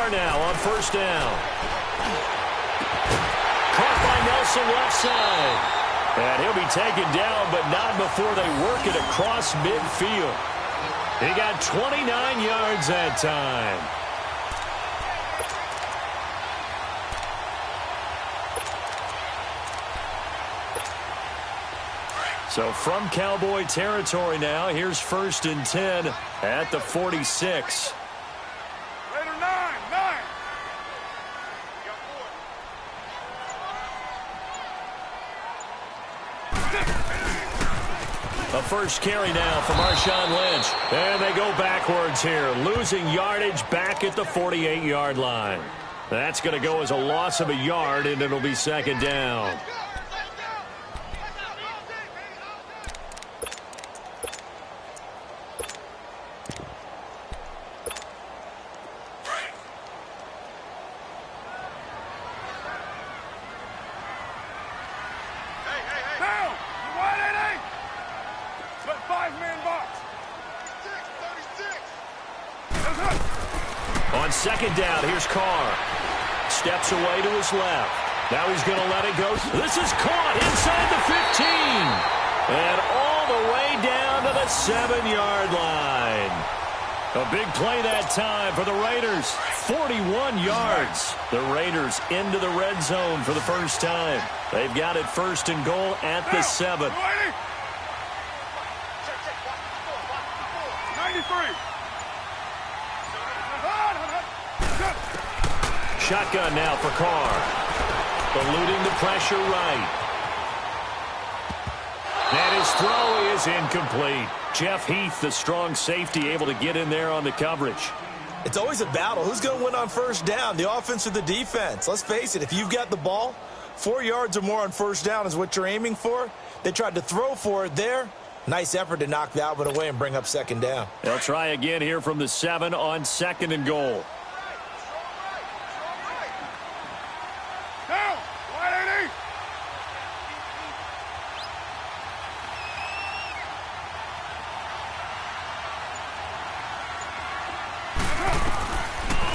score now on first down. Caught by Nelson left side. And he'll be taken down, but not before they work it across midfield. He got 29 yards that time. So from Cowboy territory now, here's 1st and 10 at the 46. Raider 9. A first carry now for Marshawn Lynch. And they go backwards here, losing yardage back at the 48-yard line. That's going to go as a loss of a yard, and it'll be 2nd down. On 2nd down, here's Carr. Steps away to his left. Now he's going to let it go. This is caught inside the 15. And all the way down to the 7-yard line. A big play that time for the Raiders. 41 yards. The Raiders into the red zone for the first time. They've got it 1st and goal at the 7. 93. Shotgun now for Carr. Eluding the pressure right. And his throw is incomplete. Jeff Heath, the strong safety, able to get in there on the coverage. It's always a battle. Who's going to win on first down, the offense or the defense? Let's face it, if you've got the ball, 4 yards or more on first down is what you're aiming for. They tried to throw for it there. Nice effort to knock that one away and bring up 2nd down. They'll try again here from the 7 on 2nd and goal.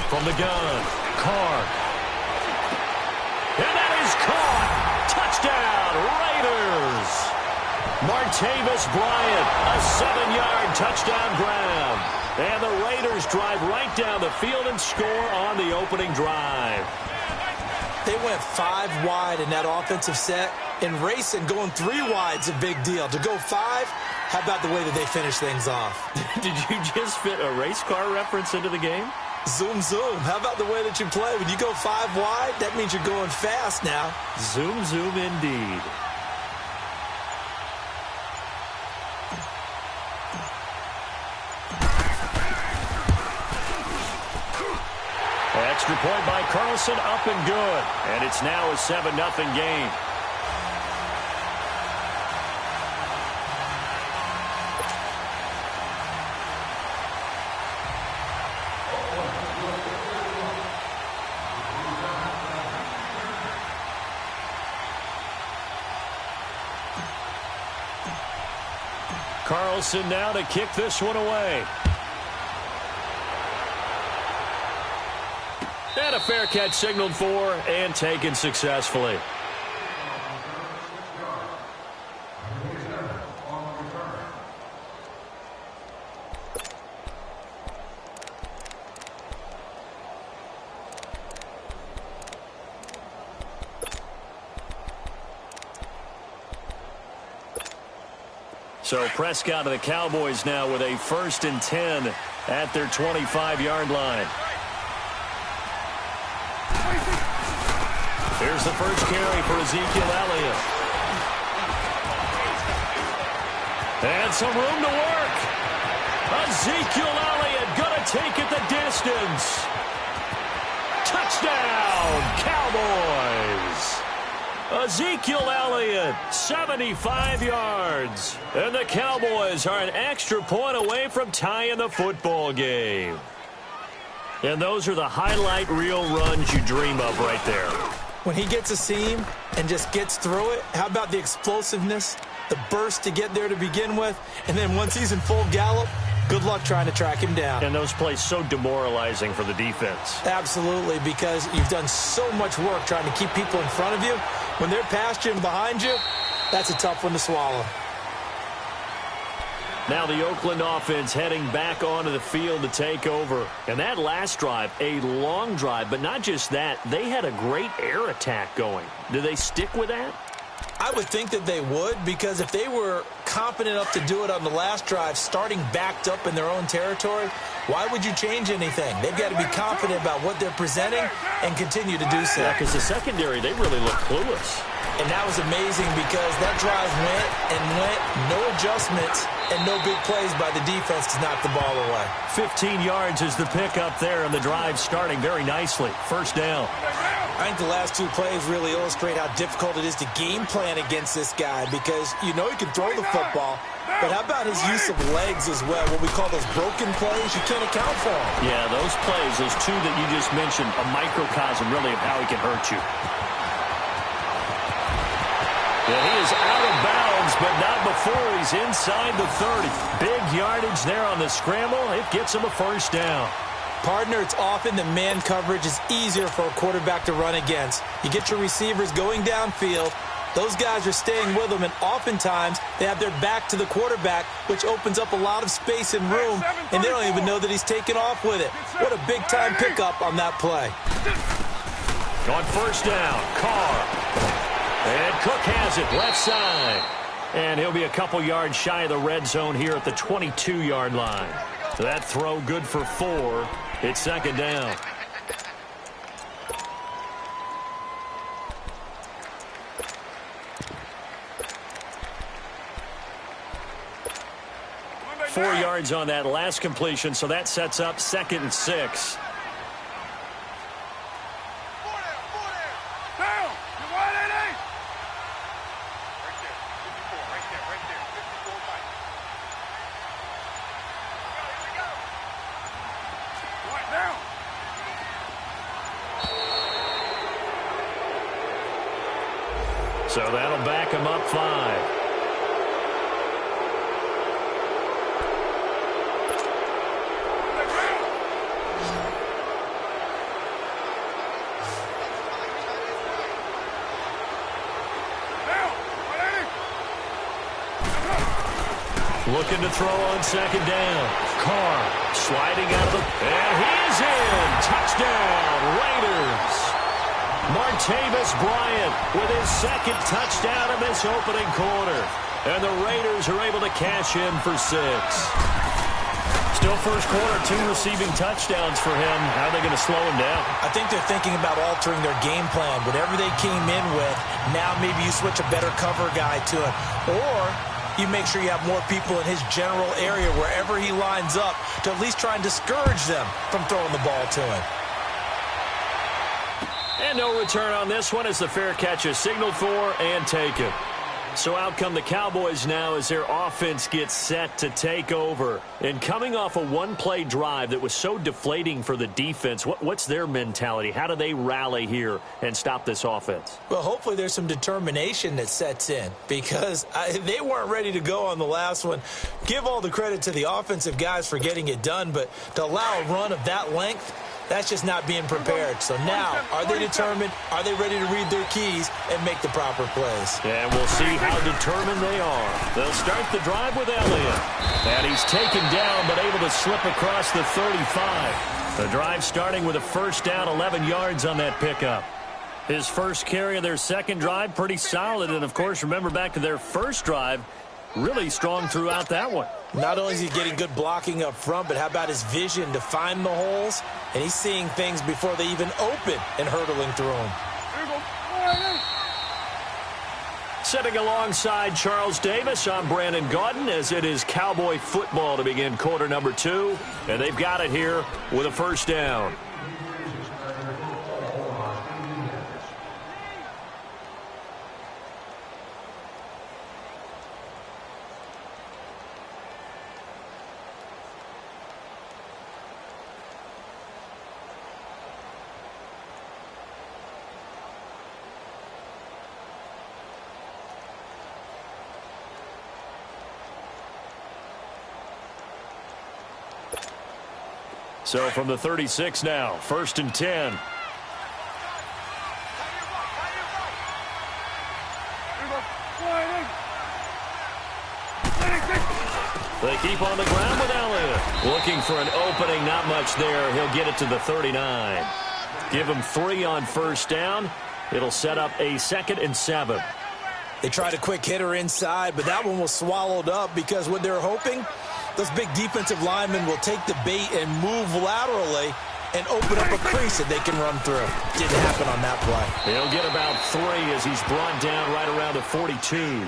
From the gun, Carr. And that is caught. Touchdown, Raiders. Martavis Bryant, a 7-yard touchdown grab. And the Raiders drive right down the field and score on the opening drive. They went 5 wide in that offensive set. And racing, going 3 wide's a big deal. To go 5, how about the way that they finish things off? Did you just fit a race car reference into the game? Zoom, zoom. How about the way that you play? When you go 5 wide, that means you're going fast now. Zoom, zoom indeed. Extra point by Carlson, up and good. And it's now a 7-0 game. Carlson now to kick this one away. And a fair catch signaled for and taken successfully. So Prescott of the Cowboys now with a 1st and 10 at their 25-yard line. Here's the first carry for Ezekiel Elliott. And some room to work. Ezekiel Elliott going to take it the distance. Touchdown, Cowboys. Ezekiel Elliott, 75 yards. And the Cowboys are an extra point away from tying the football game. And those are the highlight reel runs you dream of right there. When he gets a seam and just gets through it, how about the explosiveness, the burst to get there to begin with, and then once he's in full gallop, Good luck trying to track him down. And those plays so demoralizing for the defense. Absolutely, because you've done so much work trying to keep people in front of you. When they're past you and behind you, that's a tough one to swallow. Now the Oakland offense heading back onto the field to take over. And that last drive, a long drive, but not just that. They had a great air attack going. Do they stick with that? I would think that they would, because if they were confident enough to do it on the last drive, starting backed up in their own territory, why would you change anything? They've got to be confident about what they're presenting and continue to do so. Yeah, because the secondary, they really look clueless. And that was amazing because that drive went and went, no adjustments, and no big plays by the defense to knock the ball away. 15 yards is the pickup there, and the drive starting very nicely. First down. I think the last two plays really illustrate how difficult it is to game plan against this guy, because you know he can throw the football, but how about his use of legs as well? What we call those broken plays, you can't account for them. Yeah, those plays, those two that you just mentioned, a microcosm really of how he can hurt you. Yeah, he is out of bounds, but not before he's inside the 30. Big yardage there on the scramble. It gets him a first down. Partner, it's often that man coverage is easier for a quarterback to run against. You get your receivers going downfield. Those guys are staying with them, and oftentimes they have their back to the quarterback, which opens up a lot of space and room, and they don't even know that he's taken off with it. What a big-time pickup on that play. On first down, Carr. And Cook has it left side. And he'll be a couple yards shy of the red zone here at the 22-yard line. That throw good for 4. It's second down. Four yards on that last completion, so that sets up 2nd and 6. So that'll back him up 5. Looking to throw on second down. Carr sliding out of the... And he's in! Touchdown, Raiders! Martavis Bryant with his 2nd touchdown in this opening quarter. And the Raiders are able to cash in for 6. Still first quarter, 2 receiving touchdowns for him. How are they going to slow him down? I think they're thinking about altering their game plan. Whatever they came in with, now maybe you switch a better cover guy to him. Or you make sure you have more people in his general area wherever he lines up to at least try and discourage them from throwing the ball to him. And no return on this one as the fair catch is signaled for and taken. So out come the Cowboys now as their offense gets set to take over. And coming off a one-play drive that was so deflating for the defense, what's their mentality? How do they rally here and stop this offense? Well, hopefully there's some determination that sets in, because they weren't ready to go on the last one. Give all the credit to the offensive guys for getting it done, but to allow a run of that length, that's just not being prepared. So now, are they determined? Are they ready to read their keys and make the proper plays? And we'll see how determined they are. They'll start the drive with Elliott. And he's taken down, but able to slip across the 35. The drive starting with a first down, 11 yards on that pickup. His first carry of their second drive, pretty solid. And, of course, remember back to their first drive, really strong throughout that one. Not only is he getting good blocking up front, but how about his vision to find the holes? And he's seeing things before they even open and hurdling through them. Sitting alongside Charles Davis, I'm Brandon Gaudin as it is Cowboy football to begin quarter number 2. And they've got it here with a first down. So from the 36 now, 1st and 10. They keep on the ground with Elliott. Looking for an opening, not much there. He'll get it to the 39. Give him 3 on 1st down. It'll set up a 2nd and 7. They tried a quick hitter inside, but that one was swallowed up because what they're hoping, those big defensive linemen will take the bait and move laterally and open up a crease that they can run through. Didn't happen on that play. He'll get about 3 as he's brought down right around the 42.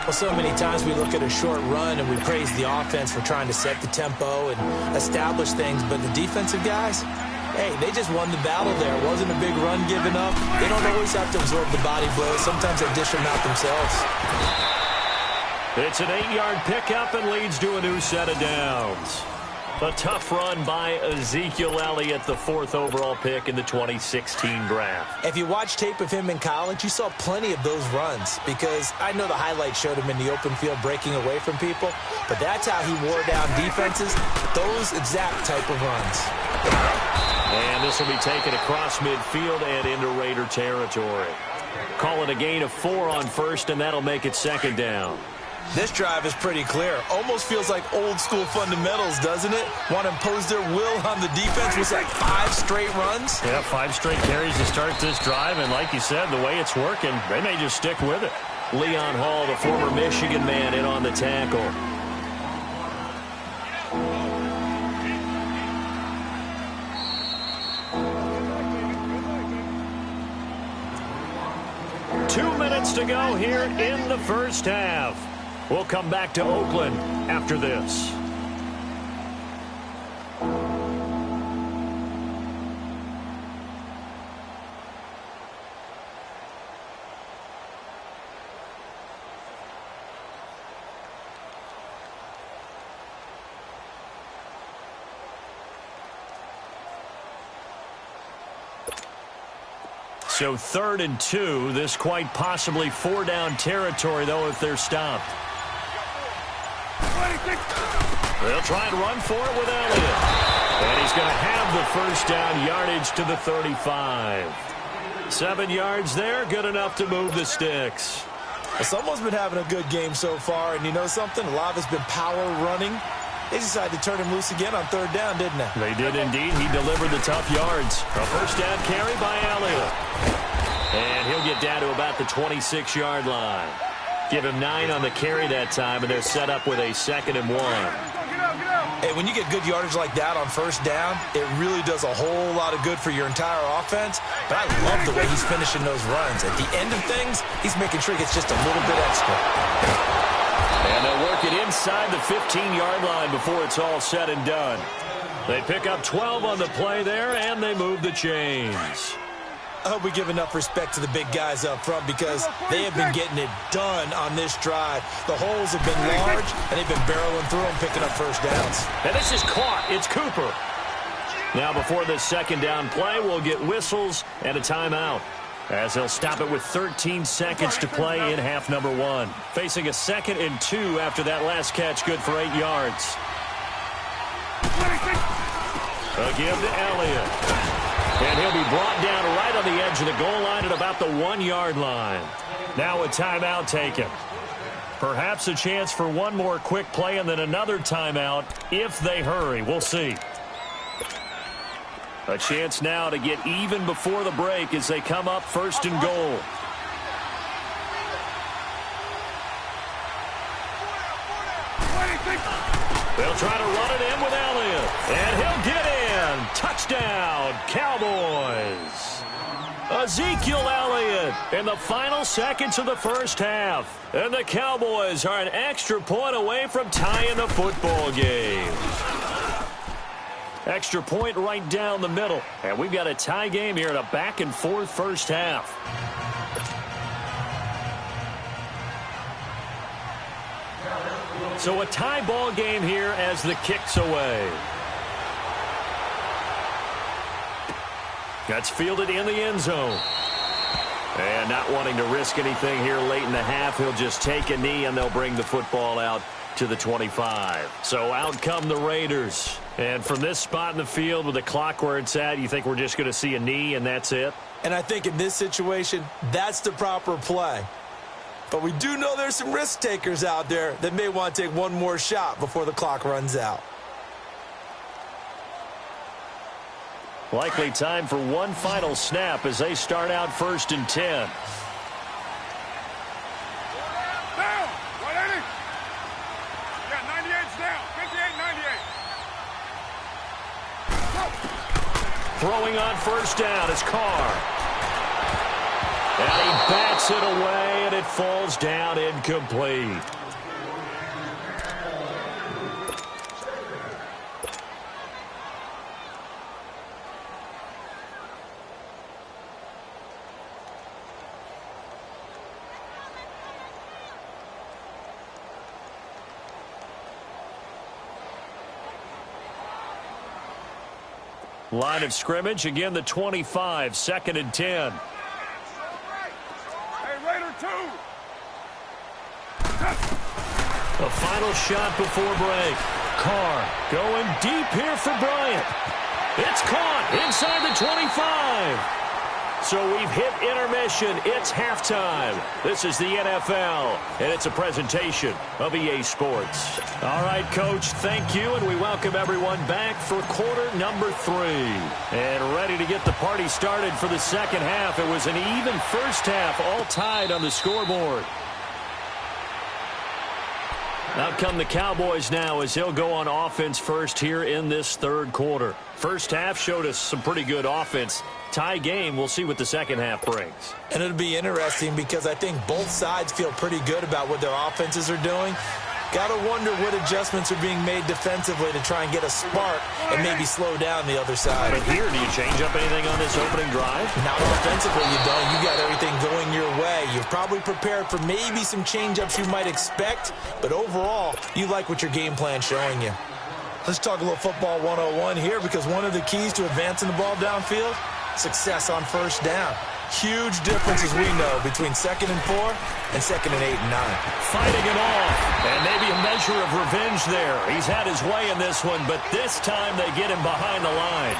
Well, so many times we look at a short run and we praise the offense for trying to set the tempo and establish things, but the defensive guys, hey, they just won the battle there. It wasn't a big run given up. They don't always have to absorb the body blows. Sometimes they dish them out themselves. It's an 8-yard pickup and leads to a new set of downs. A tough run by Ezekiel Elliott, the 4th overall pick in the 2016 draft. If you watch tape of him in college, you saw plenty of those runs because I know the highlights showed him in the open field breaking away from people, but that's how he wore down defenses, those exact type of runs. And this will be taken across midfield and into Raider territory. Call it a gain of 4 on 1st, and that'll make it 2nd down. This drive is pretty clear. Almost feels like old school fundamentals, doesn't it? Want to impose their will on the defense. Was like 5 straight runs? Yeah, 5 straight carries to start this drive, and like you said, the way it's working, they may just stick with it. Leon Hall, the former Michigan man, in on the tackle. Two minutes to go here in the first half. We'll come back to Oakland after this. So 3rd and 2. This quite possibly 4-down territory, though, if they're stopped. They'll try and run for it with Elliott. And he's going to have the 1st down, yardage to the 35. 7 yards there, good enough to move the sticks. Well, someone's been having a good game so far, and you know something? A lot of it's been power running. They decided to turn him loose again on 3rd down, didn't they? They did indeed. He delivered the tough yards. A 1st down carry by Elliott. And he'll get down to about the 26-yard line. Give him 9 on the carry that time, and they're set up with a 2nd and 1. Hey, when you get good yardage like that on 1st down, it really does a whole lot of good for your entire offense. But I love the way he's finishing those runs. At the end of things, he's making sure he gets just a little bit extra. And they'll work it inside the 15-yard line before it's all said and done. They pick up 12 on the play there, and they move the chains. I hope we give enough respect to the big guys up front because they have been getting it done on this drive. The holes have been large, and they've been barreling through them, picking up 1st downs. And this is caught. It's Cooper. Now before this 2nd down play, we'll get whistles and a timeout, as they'll stop it with 13 seconds to play in half number 1. Facing a 2nd and 2 after that last catch, good for 8 yards. A give to Elliott. And he'll be brought down right on the edge of the goal line at about the 1-yard line. Now a timeout taken. Perhaps a chance for one more quick play and then another timeout if they hurry. We'll see. A chance now to get even before the break as they come up 1st and goal. They'll try to run it in with Elliott. And he'll get in. Touchdown, Cowboys. Ezekiel Elliott in the final seconds of the first half. And the Cowboys are an extra point away from tying the football game. Extra point right down the middle. And we've got a tie game here in a back-and-forth first half. So a tie ball game here as the kick's away. That's fielded in the end zone. And not wanting to risk anything here late in the half, he'll just take a knee and they'll bring the football out to the 25. So out come the Raiders. And from this spot in the field with the clock where it's at, you think we're just going to see a knee and that's it? And I think in this situation, that's the proper play. But we do know there's some risk takers out there that may want to take one more shot before the clock runs out. Likely time for one final snap as they start out 1st and 10. Down. 180. Yeah, 98's down. 58, 98. Go. Throwing on 1st down is Carr. And he bats it away, and it falls down incomplete. Line of scrimmage, again the 25, 2nd and 10. Hey, Raider 2. A final shot before break. Carr going deep here for Bryant. It's caught inside the 25. So we've hit intermission. It's halftime. This is the NFL, and it's a presentation of EA Sports. All right, Coach, thank you, and we welcome everyone back for quarter number 3. And ready to get the party started for the second half. It was an even first half, all tied on the scoreboard. Out come the Cowboys now as they'll go on offense first here in this third quarter. First half showed us some pretty good offense. Tie game, we'll see what the second half brings. And it'll be interesting because I think both sides feel pretty good about what their offenses are doing. Got to wonder what adjustments are being made defensively to try and get a spark and maybe slow down the other side. But here, do you change up anything on this opening drive? Not offensively, you don't. You got everything going your way. You're probably prepared for maybe some change-ups you might expect, but overall, you like what your game plan's showing you. Let's talk a little football 101 here because one of the keys to advancing the ball downfield, success on 1st down. Huge difference, as we know, between 2nd and 4 and 2nd and 8 and 9. Fighting it off, and maybe a measure of revenge there. He's had his way in this one, but this time they get him behind the line.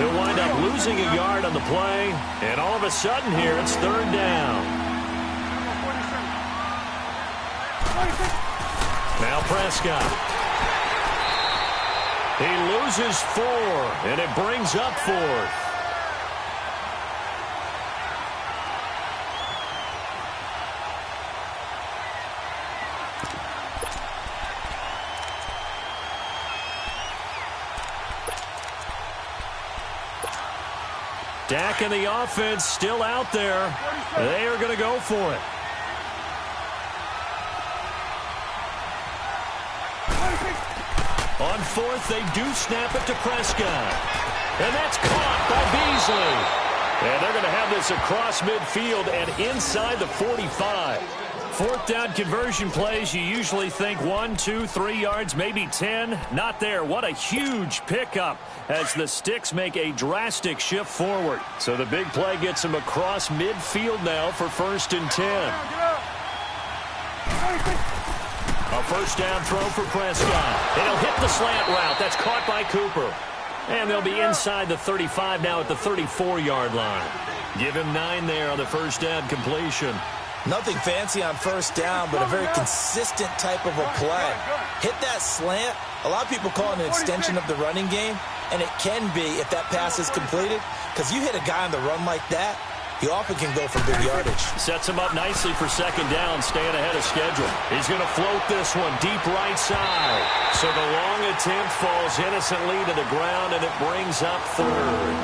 He'll wind up losing a yard on the play, and all of a sudden here it's 3rd down. Now Prescott. He loses 4, and it brings up 4th. Dak and the offense still out there. They are going to go for it. On 4th, they do snap it to Prescott. And that's caught by Beasley. And they're going to have this across midfield and inside the 45. 4th down conversion plays, you usually think 1, 2, 3 yards, maybe 10. Not there. What a huge pickup as the sticks make a drastic shift forward. So the big play gets them across midfield now for 1st and 10. A 1st down throw for Prescott. And he'll hit the slant route. That's caught by Cooper. And they'll be inside the 35 now at the 34-yard line. Give him 9 there on the 1st down completion. Nothing fancy on 1st down, but a very consistent type of a play. Hit that slant. A lot of people call it an extension of the running game, and it can be if that pass is completed, because you hit a guy on the run like that, he often can go for big yardage. Sets him up nicely for 2nd down, staying ahead of schedule. He's going to float this one deep right side. So the long attempt falls innocently to the ground, and it brings up 3rd.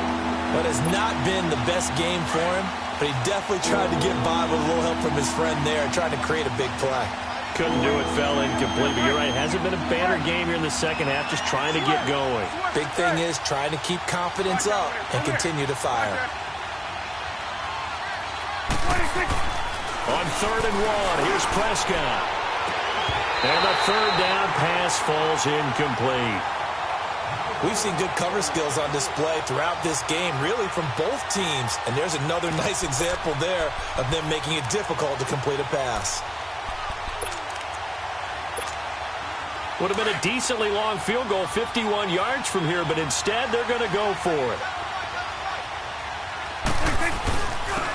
But has not been the best game for him, but he definitely tried to get by with a little help from his friend there, trying to create a big play. Couldn't do it, fell incomplete. But you're right, hasn't been a banner game here in the second half, just trying to get going. Big thing is trying to keep confidence up and continue to fire. On 3rd and 1, here's Prescott. And the 3rd down pass falls incomplete. We've seen good cover skills on display throughout this game, really from both teams. And there's another nice example there of them making it difficult to complete a pass. Would have been a decently long field goal, 51 yards from here, but instead they're going to go for it.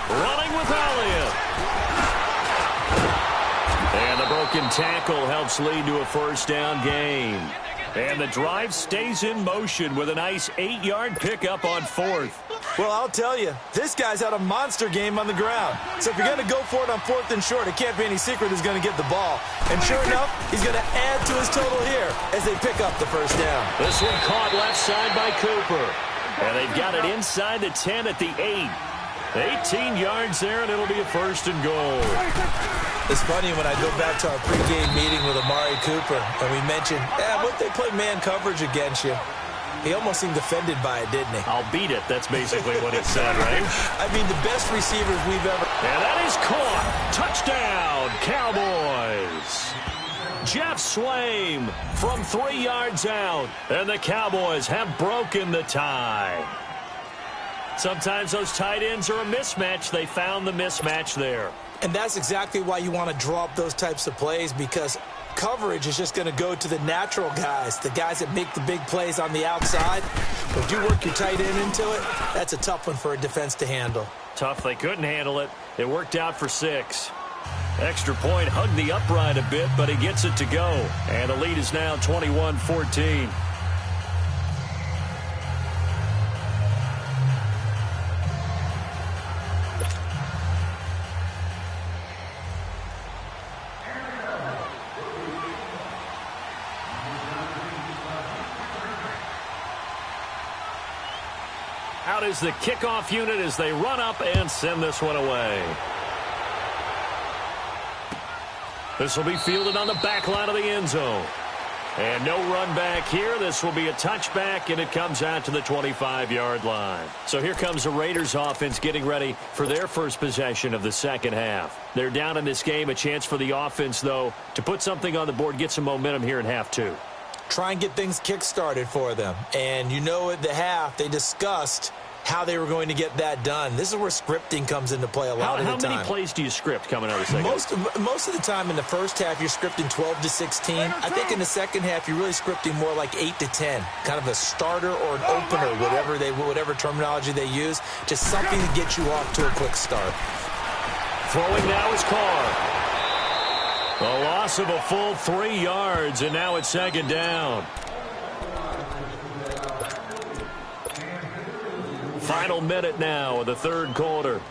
Running with Elliott. And the broken tackle helps lead to a first down gain. And the drive stays in motion with a nice 8-yard pickup on fourth. Well, I'll tell you, this guy's had a monster game on the ground. So if you're going to go for it on fourth and short, it can't be any secret who's going to get the ball. And sure enough, he's going to add to his total here as they pick up the first down. This one caught left side by Cooper. And they've got it inside the 10 at the 8. 18 yards there, and it'll be a first and goal. It's funny when I go back to our pregame meeting with Amari Cooper, and we mentioned, what they play man coverage against you. He almost seemed offended by it, didn't he? I'll beat it. That's basically what he said, right? I mean, the best receivers we've ever... And that is caught. Touchdown, Cowboys. Jeff Swaim from 3 yards out. And the Cowboys have broken the tie. Sometimes those tight ends are a mismatch. They found the mismatch there. And that's exactly why you want to draw up those types of plays, because coverage is just going to go to the natural guys, the guys that make the big plays on the outside. But if you work your tight end into it, that's a tough one for a defense to handle. Tough. They couldn't handle it. It worked out for 6. Extra point hugged the upright a bit, but he gets it to go. And the lead is now 21-14. Out is the kickoff unit as they run up and send this one away. This will be fielded on the back line of the end zone. And no run back here. This will be a touchback, and it comes out to the 25-yard line. So here comes the Raiders offense getting ready for their first possession of the second half. They're down in this game. A chance for the offense, though, to put something on the board, get some momentum here in half 2. Try and get things kick-started for them. And you know at the half, they discussed how they were going to get that done. This is where scripting comes into play a lot of the time. How many plays do you script coming out of the second? Most of the time in the first half, you're scripting 12 to 16. I think in the second half, you're really scripting more like 8 to 10. Kind of a starter or an opener, whatever terminology they use. Just something to get you off to a quick start. Throwing now is Carr. A loss of a full 3 yards, and now it's second down. Final minute now of the third quarter.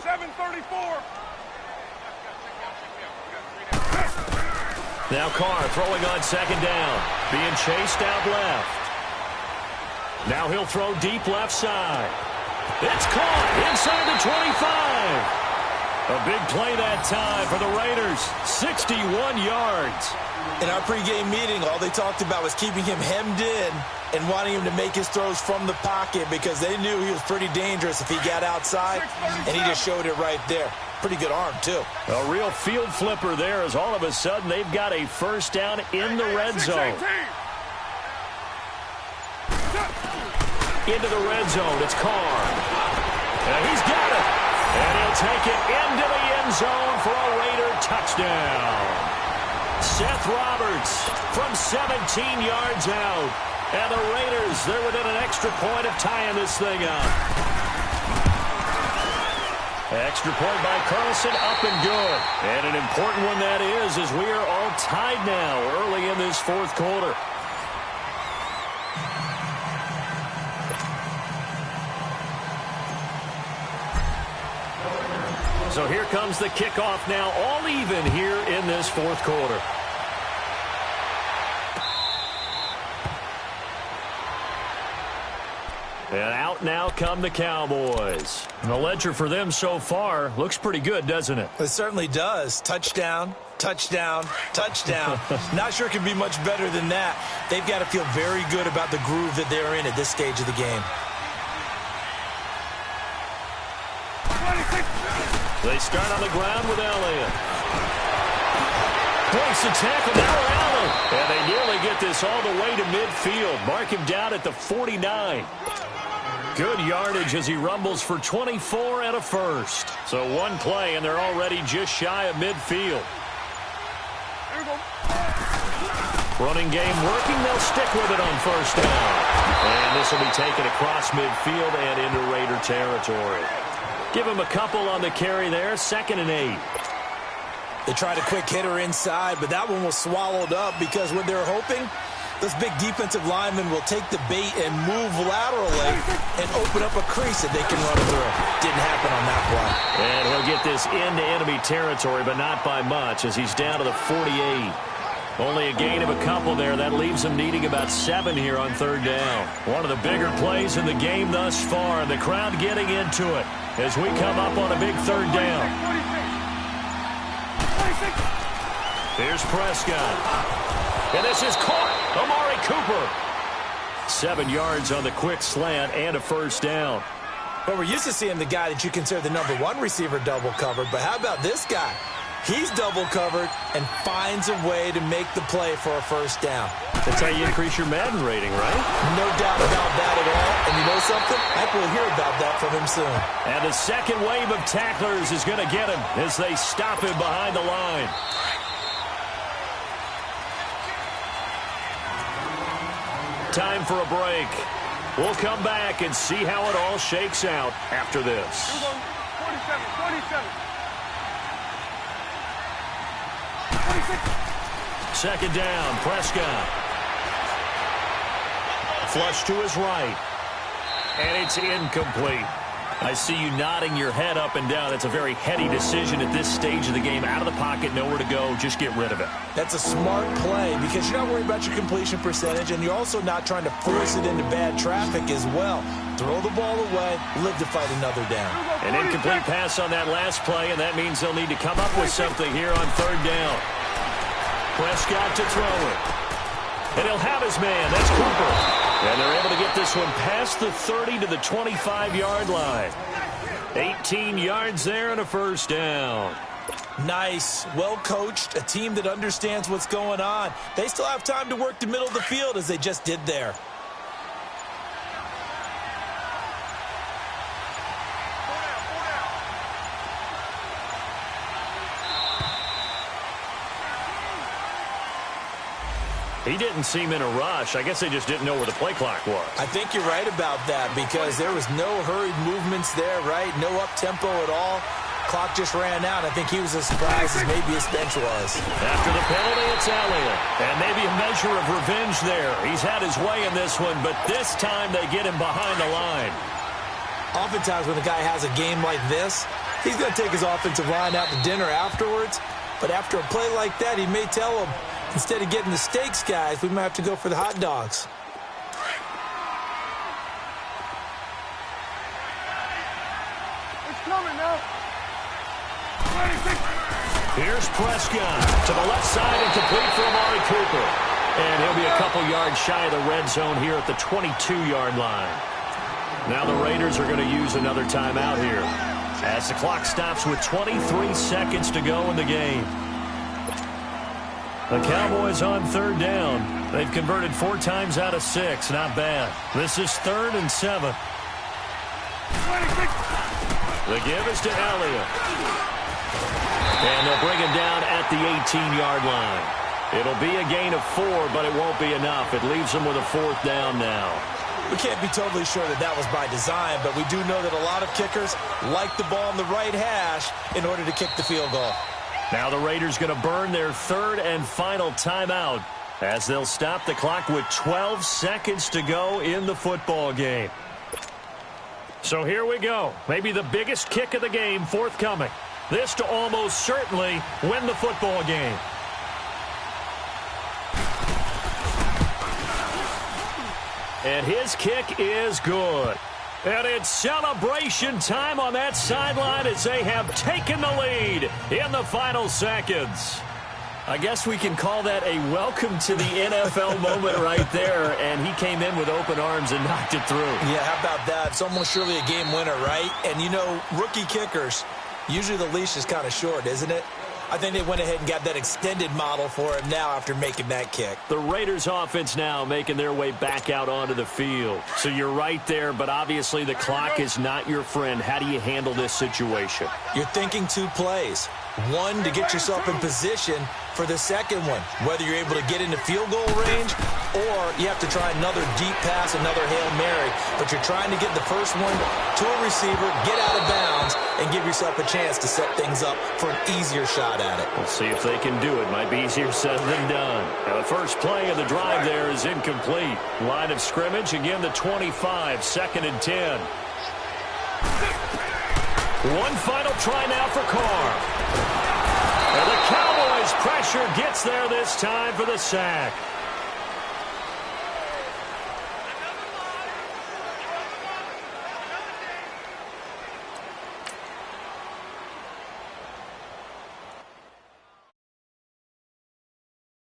7:34. Now Carr throwing on second down. Being chased out left. Now he'll throw deep left side. It's caught inside the 25. A big play that time for the Raiders. 61 yards. In our pregame meeting, all they talked about was keeping him hemmed in and wanting him to make his throws from the pocket because they knew he was pretty dangerous if he got outside, and he just showed it right there. Pretty good arm, too. A real field flipper there as all of a sudden they've got a first down in the red zone. Into the red zone, it's Carr. And he's got it. And he'll take it into the end zone for a Raider touchdown. Seth Roberts from 17 yards out. And the Raiders, they're within an extra point of tying this thing up. Extra point by Carlson, up and good. And an important one that is, as we are all tied now early in this fourth quarter. So here comes the kickoff now, all even here in this fourth quarter. And out now come the Cowboys. And the ledger for them so far looks pretty good, doesn't it? It certainly does. Touchdown, touchdown, touchdown. Not sure it can be much better than that. They've got to feel very good about the groove that they're in at this stage of the game. They start on the ground with Elliott. Breaks the tackle, now Allen. And they nearly get this all the way to midfield. Mark him down at the 49. Good yardage as he rumbles for 24 and a first. So one play, and they're already just shy of midfield. Running game working. They'll stick with it on first down. And this will be taken across midfield and into Raider territory. Give him a couple on the carry there. 2nd and 8. They tried a quick hitter inside, but that one was swallowed up because what they're hoping, this big defensive lineman will take the bait and move laterally and open up a crease that they can run through. Didn't happen on that play. And he'll get this into enemy territory, but not by much as he's down to the 48. Only a gain of a couple there. That leaves them needing about 7 here on 3rd down. One of the bigger plays in the game thus far, and the crowd getting into it as we come up on a big 3rd down. Here's Prescott. And this is caught. Amari Cooper. 7 yards on the quick slant and a first down. Well, we're used to seeing the guy that you consider the #1 receiver double covered, but how about this guy? He's double covered and finds a way to make the play for a first down. That's how you increase your Madden rating, right? No doubt about that at all. And you know something? I think we'll hear about that from him soon. And the second wave of tacklers is going to get him as they stop him behind the line. Time for a break. We'll come back and see how it all shakes out after this. 47. 2nd down, Prescott. Flush to his right. And it's incomplete. I see you nodding your head up and down. It's a very heady decision at this stage of the game. Out of the pocket, nowhere to go. Just get rid of it. That's a smart play because you're not worried about your completion percentage, and you're also not trying to force it into bad traffic as well. Throw the ball away, live to fight another down. An incomplete pass on that last play, and that means they'll need to come up with something here on 3rd down. Prescott to throw it. And he'll have his man. That's Cooper. And they're able to get this one past the 30 to the 25-yard line. 18 yards there and a first down. Nice. Well coached. A team that understands what's going on. They still have time to work the middle of the field as they just did there. He didn't seem in a rush. I guess they just didn't know where the play clock was. I think you're right about that because there was no hurried movements there, right? No up-tempo at all. Clock just ran out. I think he was as surprised as maybe his bench was. After the penalty, it's Elliott. And maybe a measure of revenge there. He's had his way in this one, but this time they get him behind the line. Oftentimes when a guy has a game like this, he's going to take his offensive line out to dinner afterwards. But after a play like that, he may tell them, instead of getting the steaks, guys, we might have to go for the hot dogs. It's coming now. Here's Prescott to the left side and complete for Amari Cooper. And he'll be a couple yards shy of the red zone here at the 22-yard line. Now the Raiders are going to use another timeout here as the clock stops with 23 seconds to go in the game. The Cowboys on 3rd down. They've converted 4 times out of 6. Not bad. This is 3rd and 7. The give is to Elliott. And they'll bring him down at the 18-yard line. It'll be a gain of 4, but it won't be enough. It leaves them with a 4th down now. We can't be totally sure that that was by design, but we do know that a lot of kickers like the ball in the right hash in order to kick the field goal. Now the Raiders going to burn their 3rd and final timeout as they'll stop the clock with 12 seconds to go in the football game. So here we go. Maybe the biggest kick of the game forthcoming. This to almost certainly win the football game. And his kick is good. And it's celebration time on that sideline as they have taken the lead in the final seconds. I guess we can call that a welcome to the NFL moment right there. And he came in with open arms and knocked it through. Yeah, how about that? It's almost surely a game winner, right? And, you know, rookie kickers, usually the leash is kind of short, isn't it? I think they went ahead and got that extended model for him now after making that kick. The Raiders offense now making their way back out onto the field. So you're right there, but obviously the clock is not your friend. How do you handle this situation? You're thinking 2 plays. One, to get yourself in position for the second one, whether you're able to get into field goal range or you have to try another deep pass, another Hail Mary. But you're trying to get the first one to a receiver, get out of bounds, and give yourself a chance to set things up for an easier shot at it. We'll see if they can do it. Might be easier said than done. Now, the first play of the drive there is incomplete. Line of scrimmage, again, the 25, 2nd and 10. One final try now for Carr. And the Cowboys pressure gets there this time for the sack.